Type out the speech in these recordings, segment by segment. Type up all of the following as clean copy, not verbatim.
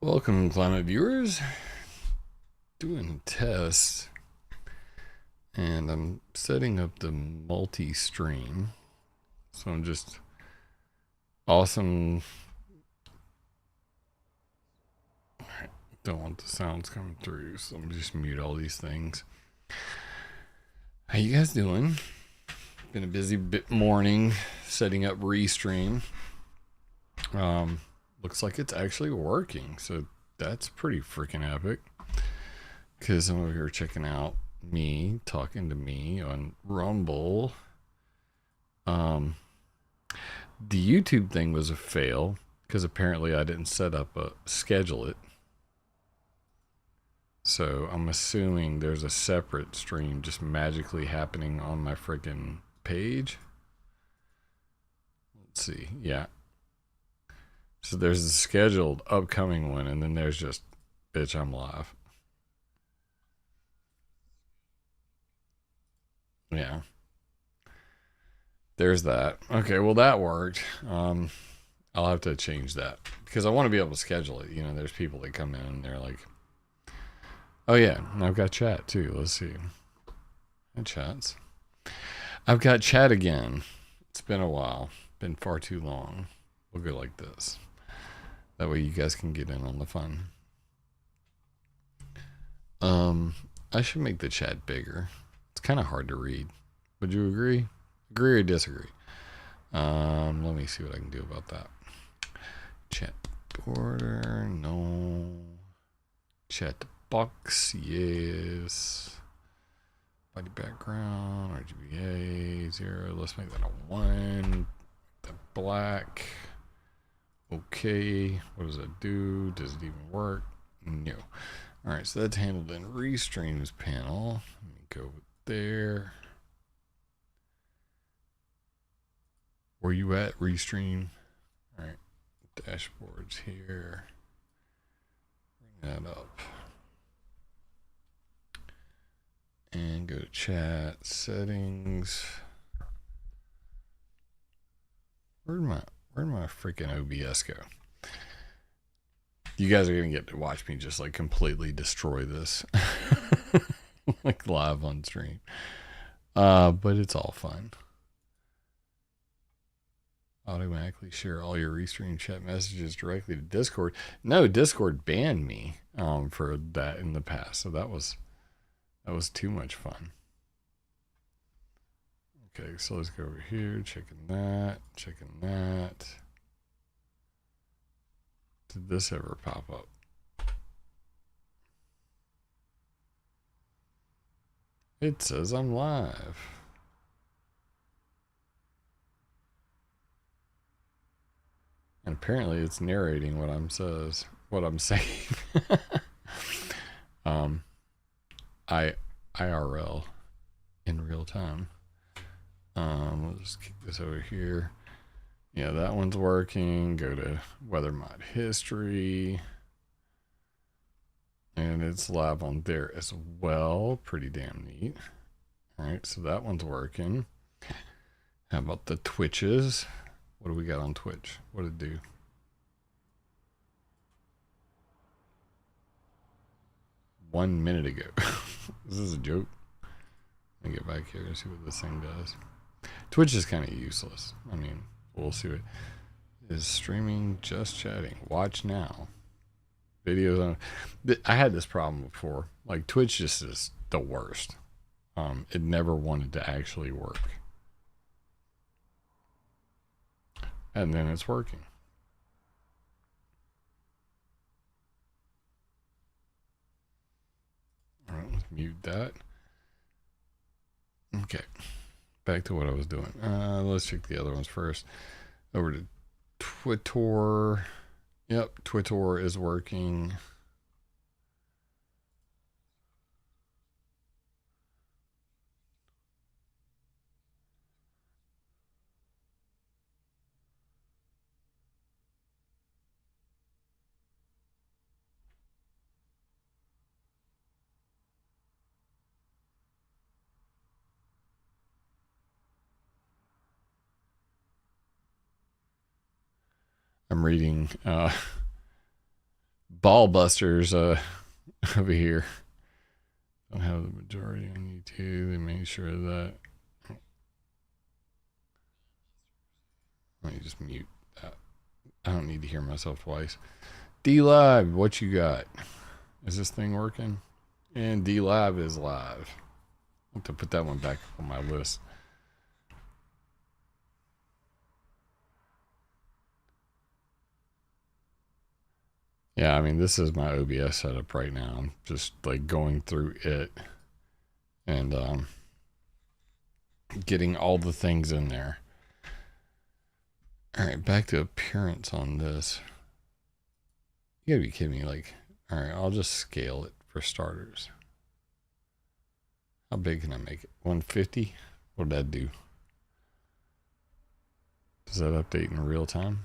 Welcome, climate viewers. Doing tests, and I'm setting up the multi-stream. So I'm just awesome. Don't want the sounds coming through, so I'm just mute all these things. How you guys doing? Been a busy bit morning setting up Restream. Looks like it's actually working, so that's pretty freaking epic. Because I'm over here checking out me talking to me on Rumble. The YouTube thing was a fail because apparently I didn't set up a schedule it. So I'm assuming there's a separate stream just magically happening on my freaking page. Let's see. Yeah. So there's a scheduled upcoming one, and then there's just, bitch, I'm live. Yeah. There's that. Okay, well, that worked. I'll have to change that because I want to be able to schedule it. You know, there's people that come in and they're like, oh, yeah, and I've got chat too. Let's see. Hi, chats. I've got chat again. It's been a while, been far too long. We'll go like this. That way you guys can get in on the fun. I should make the chat bigger. It's kind of hard to read. Would you agree? Agree or disagree? Let me see what I can do about that. Chat border, no. Chat box, yes. Body background, RGBA, 0. Let's make that a 1. The black. Okay. What does that do? Does it even work? No. Alright, so that's handled in Restreams panel. Let me go there. Where you at, Restream? Alright. Dashboards here. Bring that up. And go to chat settings. Where'd my freaking OBS go? You guys are gonna get to watch me just like completely destroy this, like live on stream. But it's all fun. Automatically share all your Restream chat messages directly to Discord. No, Discord banned me for that in the past, so that was too much fun. Okay, so let's go over here, checking that. Did this ever pop up? It says I'm live. And apparently it's narrating what I'm saying. IRL in real time. We'll just kick this over here. Yeah, that one's working. Go to weather mod history. And it's live on there as well. Pretty damn neat. All right, so that one's working. How about the Twitches? What do we got on Twitch? What did it do? 1 minute ago. Is this a joke? Let me get back here and see what this thing does. Twitch is kind of useless. I mean, we'll see what is streaming, just chatting. Watch now. Videos on. I had this problem before. Like Twitch just is the worst. It never wanted to actually work. And then it's working. All right, let's mute that. Okay, back to what I was doing. Let's check the other ones first. Over to Twitter. Yep, Twitter is working. I'm reading ball busters over here. Don't have the majority on YouTube. They made sure of that. Let me just mute that. I don't need to hear myself twice. D Live, what you got? Is this thing working? And D Live is live. I have to put that one back on my list. Yeah, I mean, this is my OBS setup right now. I'm just like going through it and getting all the things in there. All right, back to appearance on this. You gotta be kidding me. Like, all right, I'll just scale it for starters. How big can I make it? 150? What'd that do? Does that update in real time?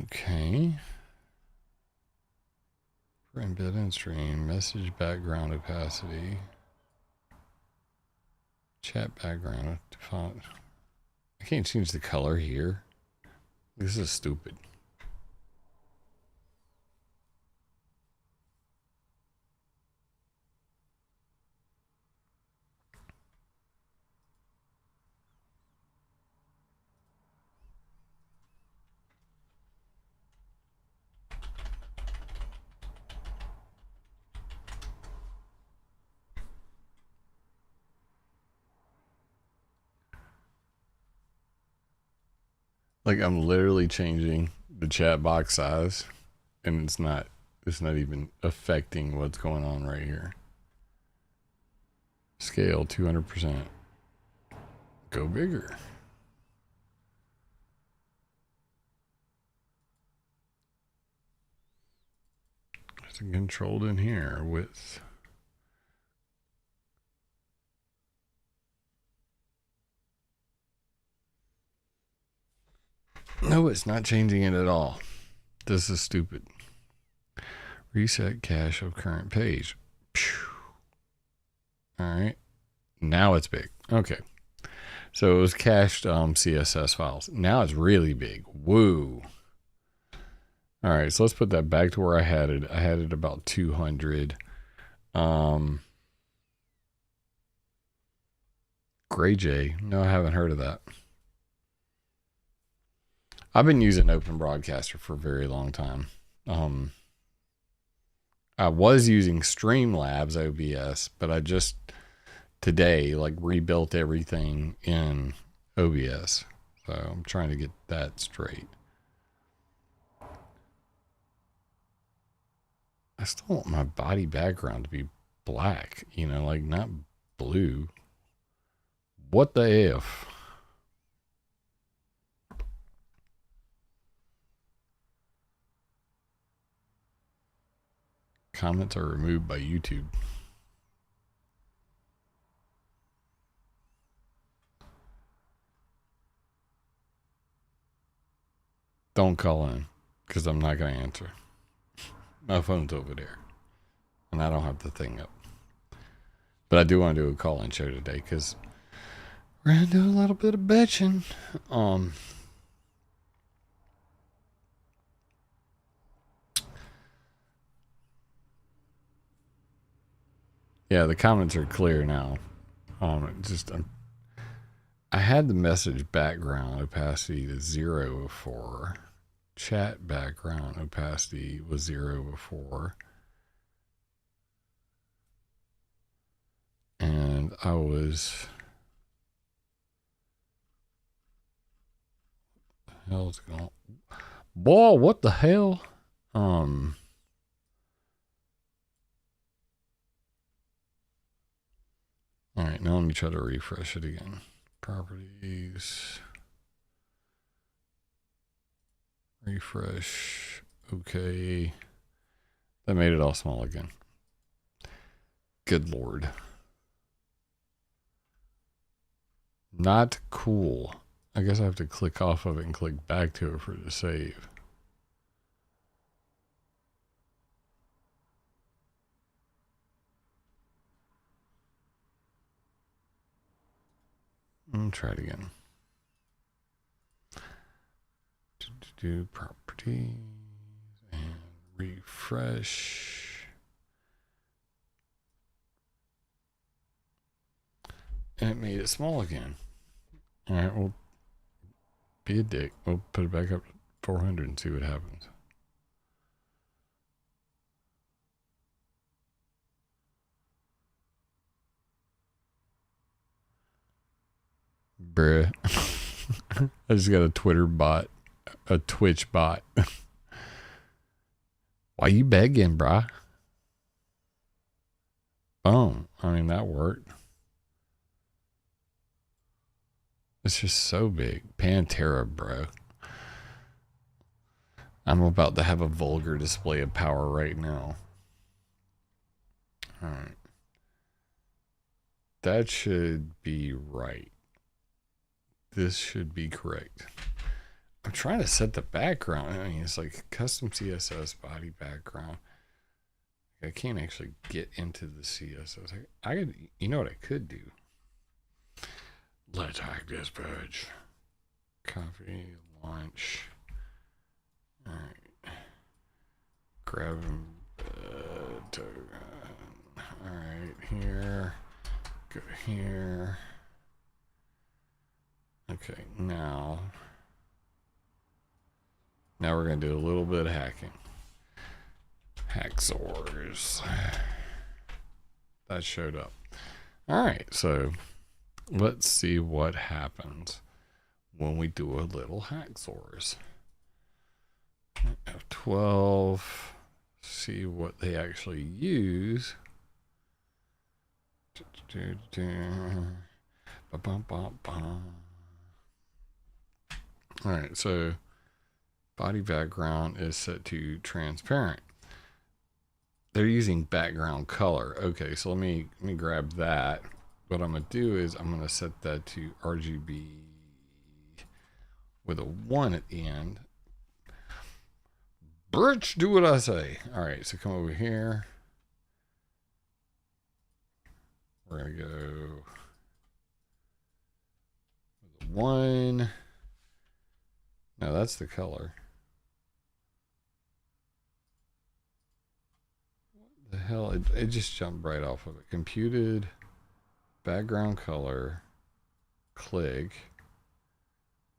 Okay. For embed and stream, message background opacity, chat background font. I can't change the color here. This is stupid. Like I'm literally changing the chat box size and it's not even affecting what's going on right here. Scale 200%. Go bigger. It's controlled in here. Width. No, it's not changing it at all. This is stupid. Reset cache of current page. All right. Now it's big. Okay. So it was cached CSS files. Now it's really big. Woo. All right. So let's put that back to where I had it. I had it about 200. Gray J. No, I haven't heard of that. I've been using Open Broadcaster for a very long time. I was using Streamlabs OBS, but I just today like rebuilt everything in OBS. So I'm trying to get that straight. I still want my body background to be black, you know, like not blue. What the F? Comments are removed by YouTube. Don't call in because I'm not going to answer. My phone's over there and I don't have the thing up. But I do want to do a call-in show today because we're going to do a little bit of bitching. Yeah, the comments are clear now. I had the message background opacity to 0 before. Chat background opacity was 0 before. And I was... hell's going on? Boy, what the hell? All right, now let me try to refresh it again. Properties. Refresh. Okay. That made it all small again. Good Lord. Not cool. I guess I have to click off of it and click back to it for it to save. Try it again. Do properties and refresh. And it made it small again. All right, we'll be a dick. We'll put it back up to 400 and see what happens. Bruh. I just got a Twitter bot, a Twitch bot. Why you begging, bruh? Oh, I mean, that worked. It's just so big. Pantera, bro. I'm about to have a vulgar display of power right now. All right. That should be right. This should be correct. I'm trying to set the background. I mean, it's like custom CSS body background. I can't actually get into the CSS. I could, you know what I could do? Let's hack this page. Copy, launch. All right. Grab them. All right, here. Go here. Okay, now we're going to do a little bit of hacking. Hacksaws. That showed up. All right, so let's see what happens when we do a little hacksaws. F12. See what they actually use. All right, so body background is set to transparent. They're using background color. Okay, so let me grab that. What I'm gonna do is I'm gonna set that to RGB with a 1 at the end. Birch, do what I say. All right, so come over here. We're gonna go with a 1. No, that's the color. What the hell? It just jumped right off of it. Computed, background color, click.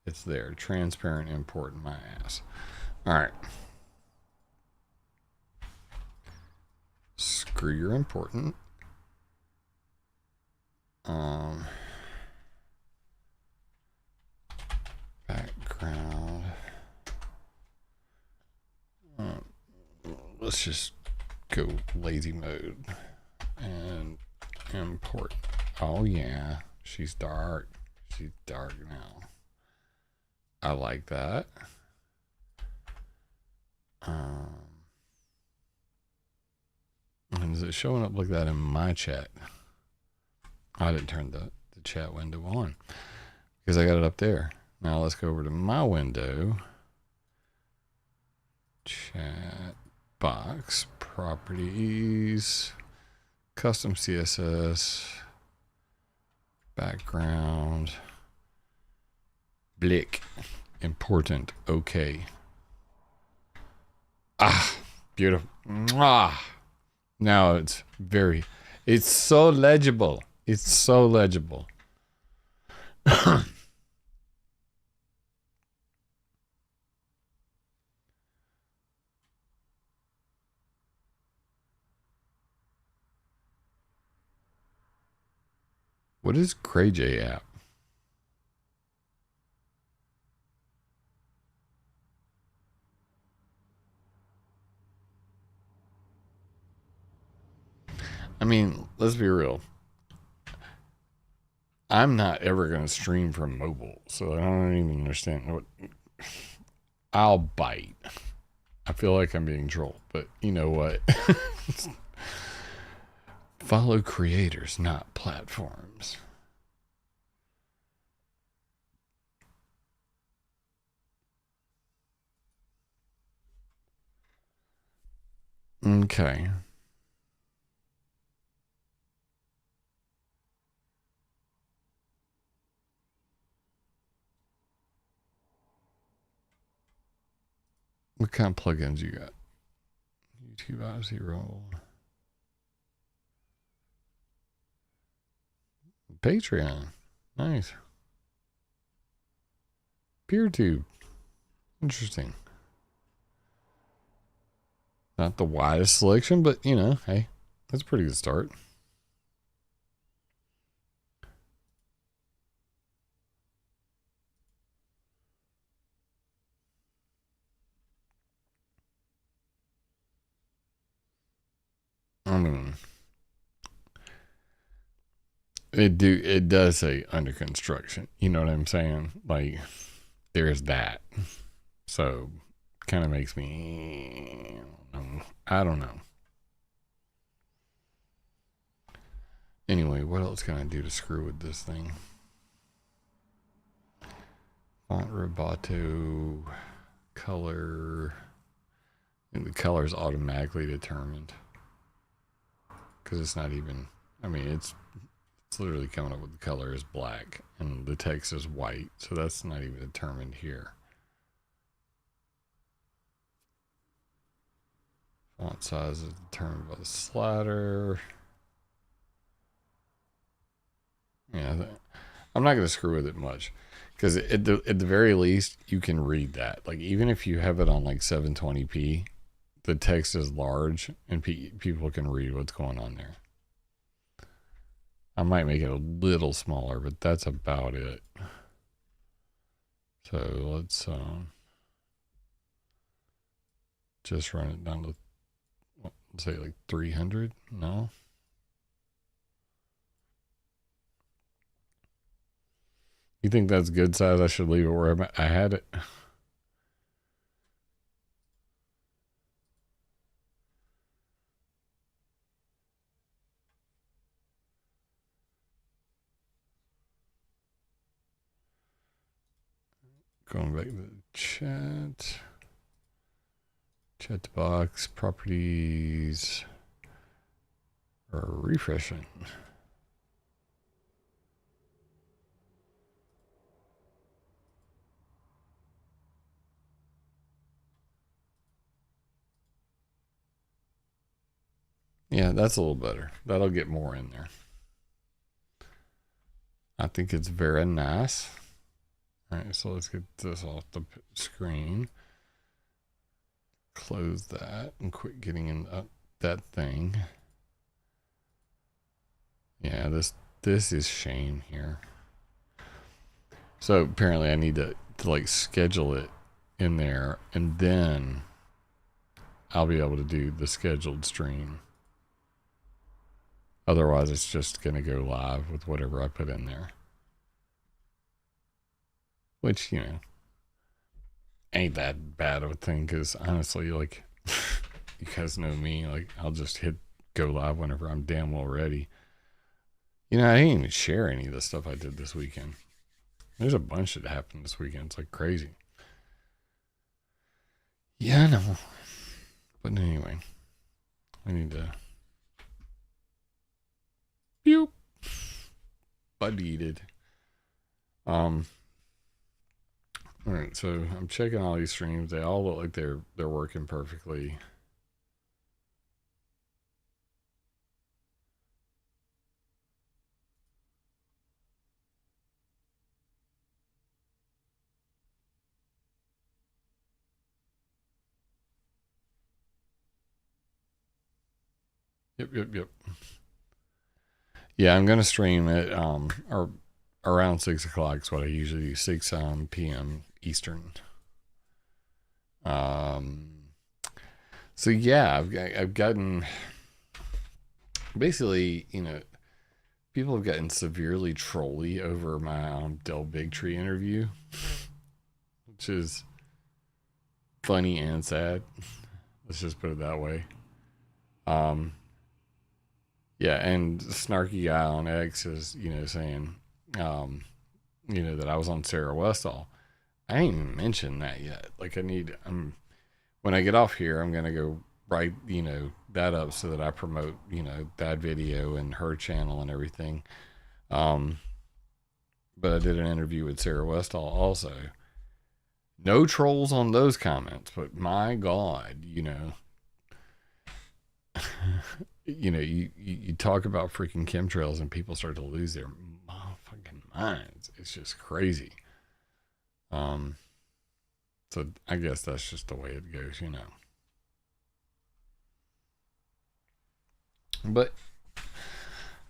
It's there. Transparent import in my ass. All right. Screw your important. Background. Let's just go lazy mode and import. Oh yeah, she's dark. She's dark now. I like that. And is it showing up like that in my chat? I didn't turn the chat window on because I got it up there. Now let's go over to my window. Chat box, properties, custom CSS, background, blick, important, okay. Ah, beautiful. Mwah. Now it's so legible. It's so legible. What is CrayJ app? I mean, let's be real. I'm not ever going to stream from mobile, so I don't even understand what. I'll bite. I feel like I'm being trolled, but you know what? Follow creators, not platforms. Okay. What kind of plugins you got? YouTube Odyssey Roll. Patreon. Nice. PeerTube. Interesting. Not the widest selection, but you know, hey, that's a pretty good start. I mean, it does say under construction. You know what I'm saying? Like, there's that. So, kind of makes me, I don't know. Anyway, what else can I do to screw with this thing? Font Roboto, color, and the color is automatically determined because it's not even. I mean, it's literally coming up with the color is black and the text is white, so that's not even determined here. Font size is determined by the slider. Yeah, I'm not going to screw with it much because at the very least you can read that. Like even if you have it on like 720p, the text is large and people can read what's going on there. I might make it a little smaller, but that's about it. So let's just run it down to, let's say like 300. No. You think that's good size? I should leave it where I had it. Going back to the chat. Chat box, properties, or refreshing. Yeah, that's a little better. That'll get more in there. I think it's very nice. All right, so let's get this off the screen. Close that and quit getting in that thing. Yeah, this is shame here. So apparently I need to like schedule it in there and then I'll be able to do the scheduled stream. Otherwise it's just going to go live with whatever I put in there. Which, you know, ain't that bad of a thing because honestly, like, you guys know me, like, I'll just hit go live whenever I'm damn well ready. You know, I didn't even share any of the stuff I did this weekend. There's a bunch that happened this weekend. It's like crazy. Yeah, I know. But anyway, I need to. Boop. Buddied. All right, so I'm checking all these streams. They all look like they're working perfectly. Yep. Yeah, I'm gonna stream it or around 6 o'clock is what I usually do. 6 p.m. Eastern. So yeah, I've gotten basically, you know, people have gotten severely trolly over my Del Bigtree interview, which is funny and sad. Let's just put it that way. Yeah, and snarky guy on X is, you know, saying, you know, that I was on Sarah Westall. I ain't even mentioned that yet. Like, when I get off here, I'm gonna go write, that up so that I promote, that video and her channel and everything. But I did an interview with Sarah Westall also. No trolls on those comments, but my God, you talk about freaking chemtrails and people start to lose their motherfucking minds. It's just crazy. So I guess that's just the way it goes, But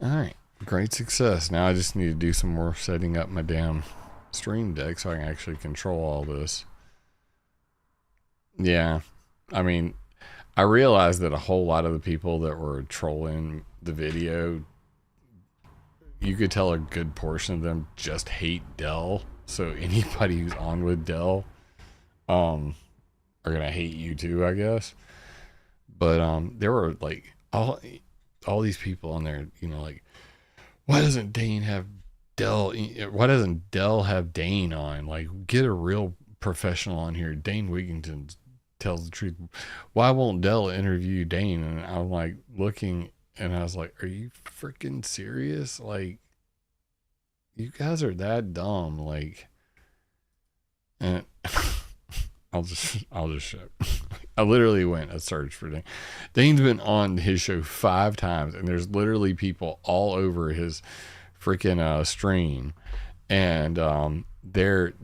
all right, great success. Now I just need to do some more setting up my damn Stream Deck so I can actually control all this. Yeah, I mean, I realized that a whole lot of the people that were trolling the video, you could tell a good portion of them just hate Dell. So anybody who's on with Dell, are gonna hate you too, I guess. But there were like all these people on there, like, why doesn't Dane have Dell? Why doesn't Dell have Dane on? Like, get a real professional on here. Dane Wigington tells the truth. Why won't Dell interview Dane? And I'm like looking, and I was like, are you freaking serious? Like, you guys are that dumb. Like, and I'll just show. I literally went a search for Dane. Dane's been on his show 5 times, and there's literally people all over his freaking stream, and they're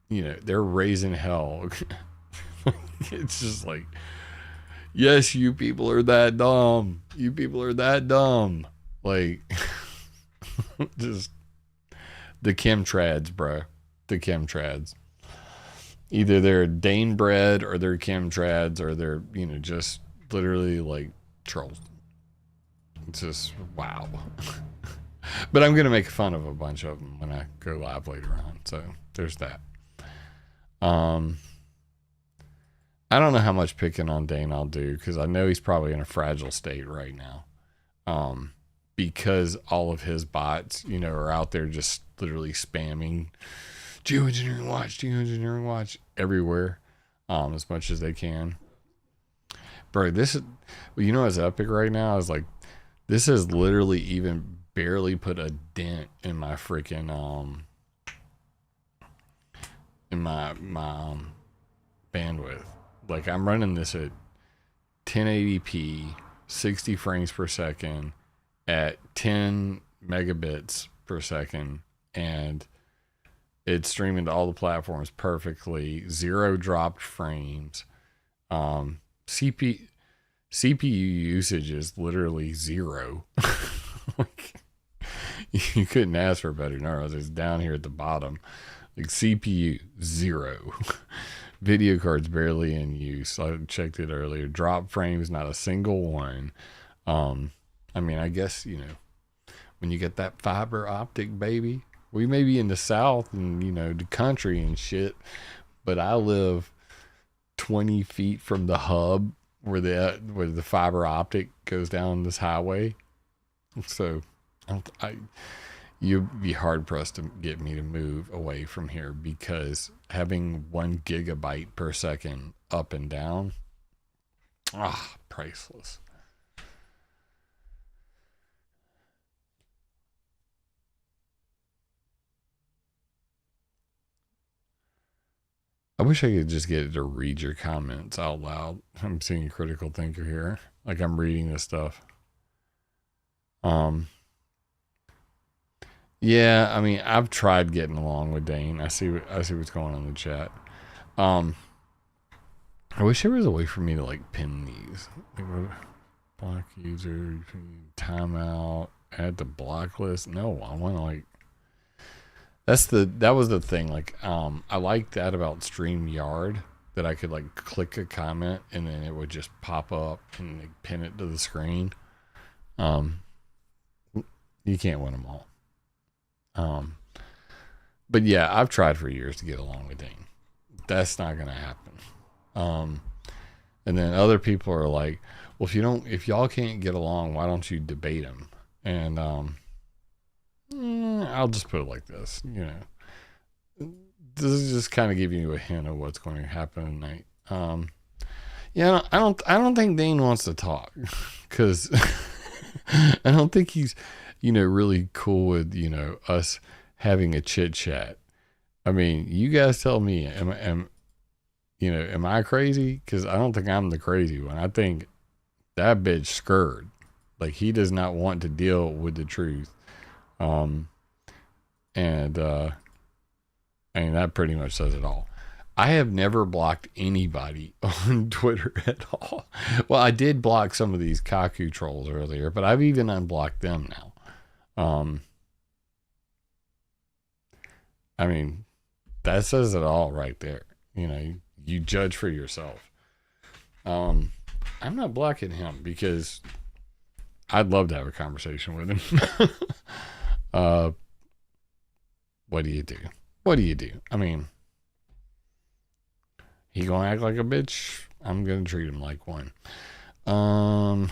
raising hell. It's just like, yes, you people are that dumb. You people are that dumb. Like, just the chemtrads, bro. The chemtrads. Either they're Dane bred or they're chemtrads or they're, just literally like trolls. It's just, wow. But I'm going to make fun of a bunch of them when I go live later on. So there's that. I don't know how much picking on Dane I'll do because I know he's probably in a fragile state right now. Because all of his bots, are out there just literally spamming Geoengineering Watch everywhere, as much as they can. Bro, this is, what's epic right now is like, this has literally even barely put a dent in my freaking, in my bandwidth. Like, I'm running this at 1080p, 60 frames per second at 10 megabits per second, and it's streaming to all the platforms perfectly. 0 dropped frames. CPU usage is literally 0. Like, you couldn't ask for better numbers. It's down here at the bottom. Like, CPU 0. Video cards barely in use. I checked it earlier. Drop frames, not a single one. I mean, I guess, when you get that fiber optic, baby. We may be in the South and, the country and shit, but I live 20 feet from the hub where the fiber optic goes down this highway. So you'd be hard pressed to get me to move away from here because having 1 gigabyte per second up and down, priceless. I wish I could just get it to read your comments out loud. I'm seeing a critical thinker here. Like, I'm reading this stuff. Yeah, I mean, I've tried getting along with Dane. I see what's going on in the chat. I wish there was a way for me to like pin these. Like, block user, timeout, add to block list. No, I want to like. That was the thing. Like, I like that about StreamYard, that I could like click a comment and then it would just pop up and like, pin it to the screen. You can't win them all. But yeah, I've tried for years to get along with Dane. That's not gonna happen. And then other people are like, well, if y'all can't get along, why don't you debate him? And I'll just put it like this, this is just kind of giving you a hint of what's going to happen tonight. Yeah, I don't think Dane wants to talk because I don't think he's, really cool with, us having a chit chat. I mean, you guys tell me, am I crazy? Because I don't think I'm the crazy one. I think that bitch scared. Like, he does not want to deal with the truth. And I mean, that pretty much says it all. I have never blocked anybody on Twitter at all. Well, I did block some of these Kaku trolls earlier, but I've even unblocked them now. I mean, that says it all right there. You judge for yourself. I'm not blocking him because I'd love to have a conversation with him. What do you do? What do you do? I mean, he gonna act like a bitch. I'm gonna treat him like one. All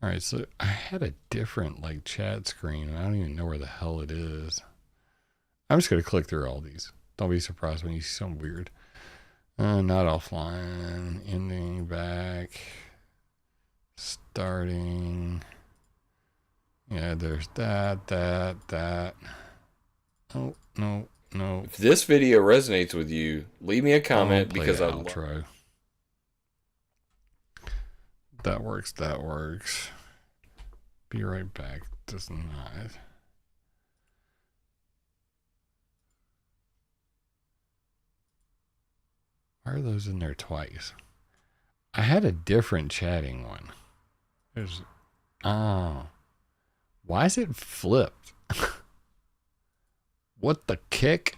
right, so I had a different chat screen. I don't even know where the hell it is. I'm just gonna click through all these. Don't be surprised when you see something weird. Not offline. Ending, back, starting. Yeah, there's that. Oh, no. If this video resonates with you, leave me a comment because I outro. That works. Be right back. Does not. Why are those in there twice? I had a different chatting one. Why is it flipped? What the kick?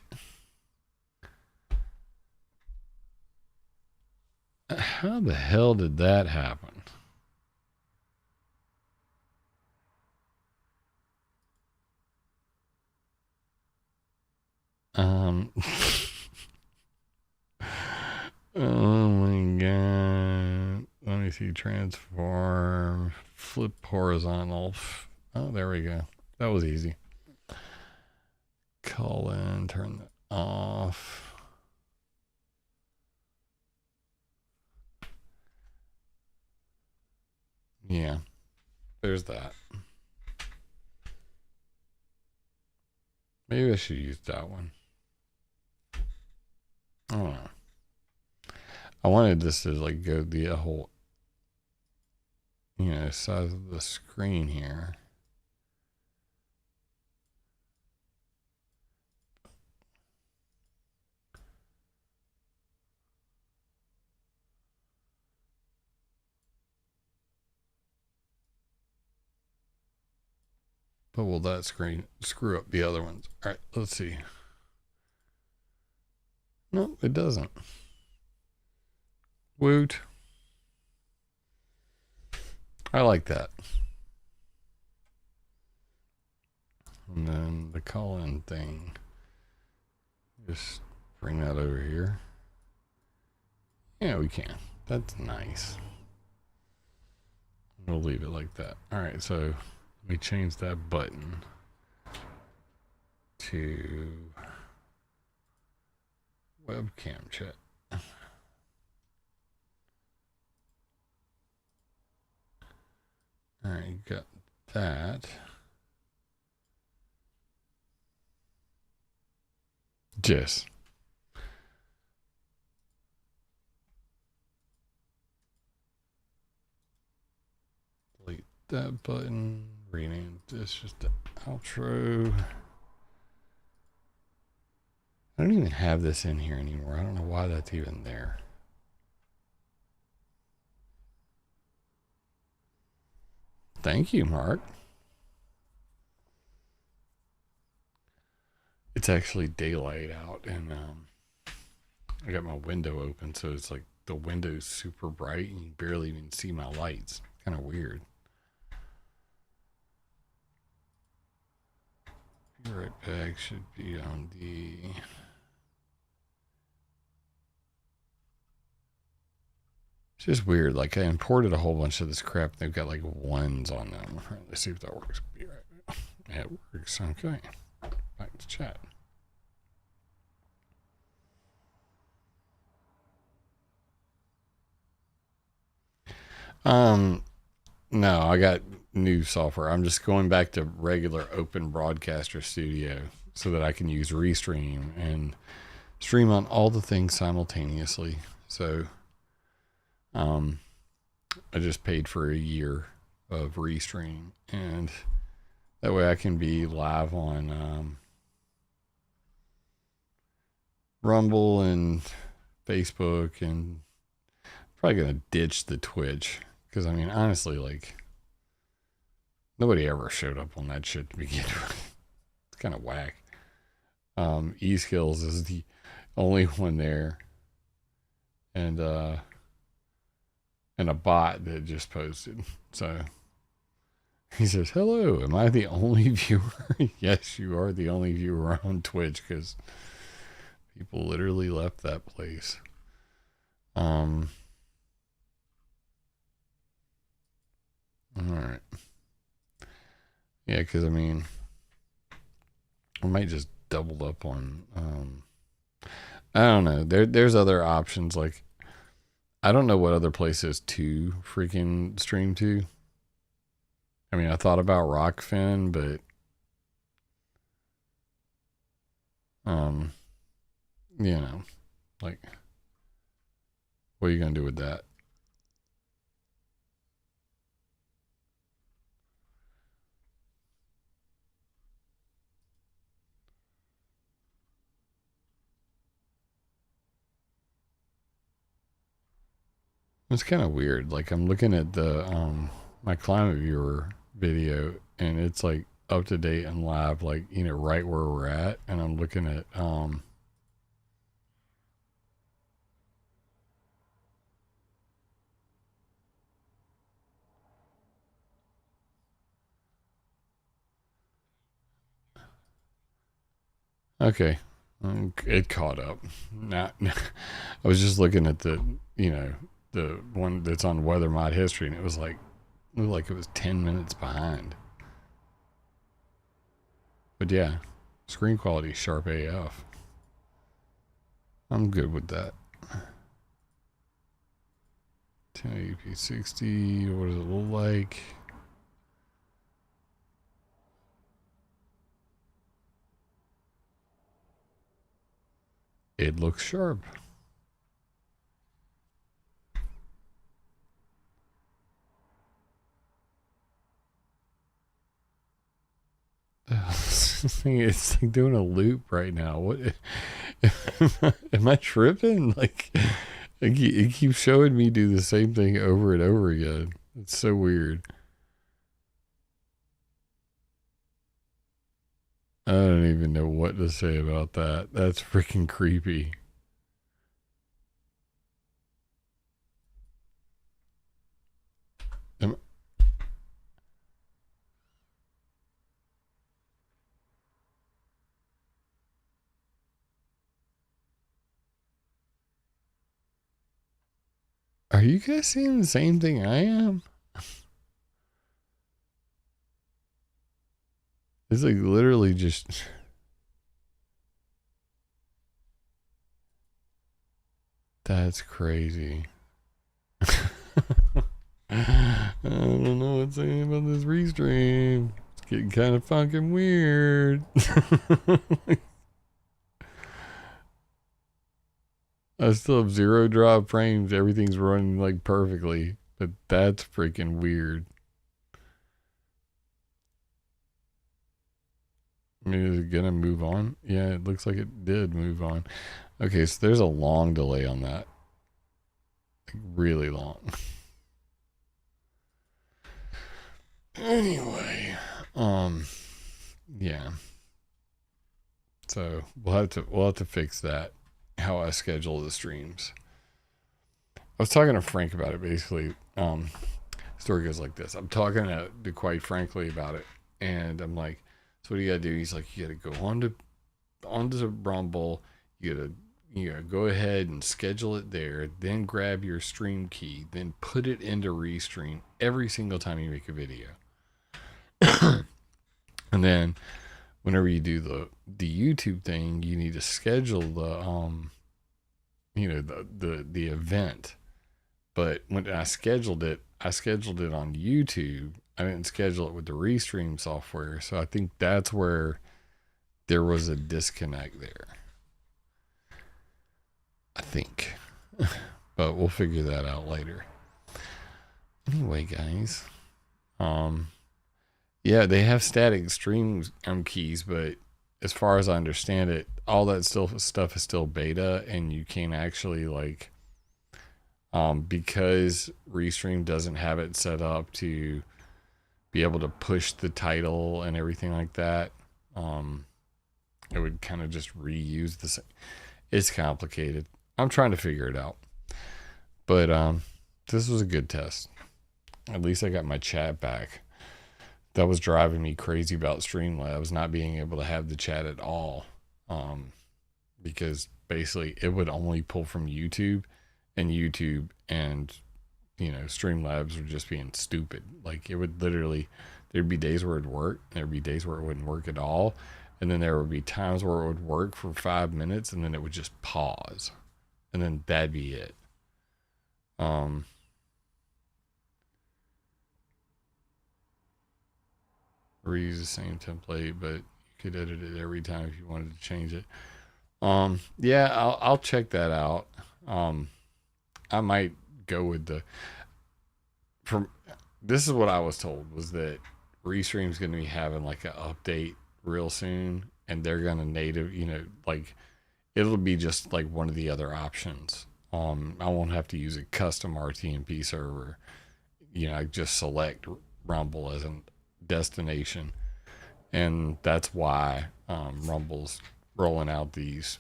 How the hell did that happen? Oh my god. Let me see. Transform. Flip horizontal. Oh, there we go. That was easy. Call in. Turn that off. Yeah. There's that. Maybe I should use that one. I don't know. I wanted this to go the whole, size of the screen here. But will that screen screw up the other ones? All right, let's see. No, it doesn't. Woot. I like that. And then the call-in thing. Just bring that over here. Yeah, we can. That's nice. We'll leave it like that. All right, so we change that button to webcam chat. All right, got that. Yes. Delete that button. Rename this just the outro. I don't even have this in here anymore. I don't know why that's even there. Thank you, Mark. It's actually daylight out, and I got my window open, so it's like the window's super bright, and you barely even see my lights. Kind of weird. Be right back should be on the... It's just weird. I imported a whole bunch of this crap. They've got ones on them. All right, let's see if that works. Be right back. Yeah, it works. Okay. Back to chat. No, I got new software. I'm just going back to regular Open Broadcaster Studio so that I can use Restream and stream on all the things simultaneously. So, um, I just paid for a year of Restream, and that way I can be live on Rumble and Facebook, and probably gonna ditch the Twitch because I mean, honestly, like nobody ever showed up on that shit to begin with. It's kind of whack. eSkills is the only one there, and a bot that just posted. So he says, "Hello, am I the only viewer?" Yes, you are the only viewer on Twitch because people literally left that place. All right. Yeah, because I mean, I might just double up on. I don't know. There's other options. Like, I don't know what other places to freaking stream to. I mean, I thought about Rockfin, but um, you know, like, what are you gonna do with that? It's kind of weird. Like, I'm looking at the my climate viewer video, and it's like up to date and live, like, you know, right where we're at. And I'm looking at okay, it caught up. Not, I was just looking at the, you know, the one that's on Weather Mod History, and it was like, it looked like it was 10 minutes behind. But yeah, screen quality sharp AF. I'm good with that. 1080p 60. What does it look like? It looks sharp. It's like doing a loop right now. What am I tripping? Like, it keeps showing me do the same thing over and over again. It's so weird. I don't even know what to say about that. That's freaking creepy. Am, are you guys seeing the same thing I am? It's like literally just. That's crazy. I don't know what's saying about this restream. It's getting kind of fucking weird. I still have zero drop frames. Everything's running like perfectly, but that's freaking weird. I mean, is it gonna move on? Yeah, it looks like it did move on. Okay, so there's a long delay on that. Like, really long. Anyway, yeah. So we'll have to fix that. How I schedule the streams. I was talking to Frank about it. Basically, story goes like this. I'm talking to quite frankly about it, and I'm like, "So what do you gotta do?" He's like, "You gotta go onto the Rumble. You gotta go ahead and schedule it there. Then grab your stream key. Then put it into Restream every single time you make a video, and then." Whenever you do the YouTube thing, you need to schedule the the event, But when I scheduled it on YouTube. I didn't schedule it with the Restream software. So I think that's where there was a disconnect there. I think. But we'll figure that out later. Anyway, guys. Yeah, they have static stream keys, but as far as I understand it, all that stuff is still beta, and you can't actually like because Restream doesn't have it set up to be able to push the title and everything like that. It would kind of just reuse the same. It's complicated. I'm trying to figure it out. But this was a good test. At least I got my chat back. That was driving me crazy about Streamlabs not being able to have the chat at all. Because basically it would only pull from YouTube and Streamlabs were just being stupid. Like it would literally, there'd be days where it'd work, there'd be days where it wouldn't work at all, and then there would be times where it would work for 5 minutes and then it would just pause, and then that'd be it. Reuse the same template, but you could edit it every time if you wanted to change it. Yeah, I'll check that out. I might go with this is what I was told, was that Restream's going to be having like an update real soon, and they're going to native, like it'll be just like one of the other options. I won't have to use a custom RTMP server. I just select Rumble as a destination, and that's why Rumble's rolling out these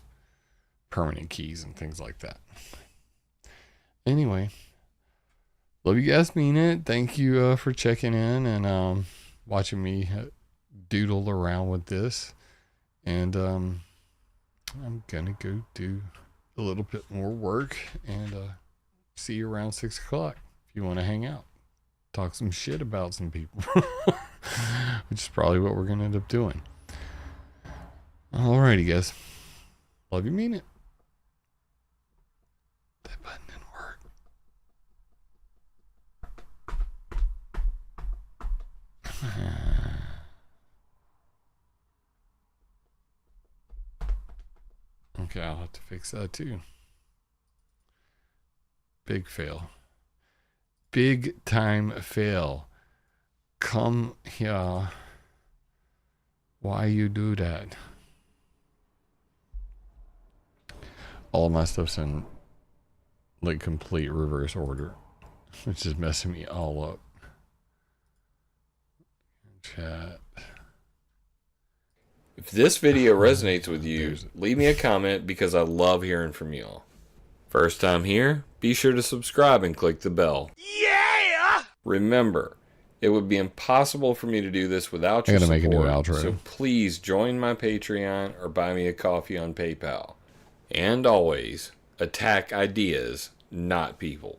permanent keys and things like that. Anyway, love you guys, mean it. Thank you for checking in and watching me doodle around with this. And I'm gonna go do a little bit more work and see you around 6 o'clock if you want to hang out, talk some shit about some people. Which is probably what we're gonna end up doing. Alrighty, guys, love you, mean it. That button didn't work. Okay, I'll have to fix that too. Big fail. Big time fail. Come here. Why you do that? All of my stuff's in like complete reverse order, which is messing me all up. Chat. If this video resonates with you, leave me a comment because I love hearing from y'all. First time here, be sure to subscribe and click the bell. Yeah! Remember, it would be impossible for me to do this without your support. I gotta make a new outro. So please join my Patreon or buy me a coffee on PayPal. And always, attack ideas, not people.